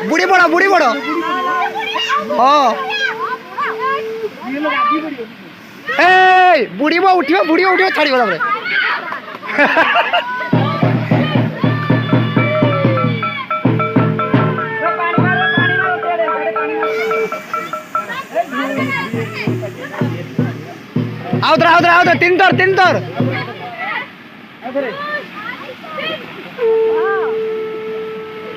बुढ़ी बड़ बुढ़ी बड़ हाँ ए बुढ़ी बो उठियो बुढ़ी उठियो छाड़ी गला रे आओ तीन तोर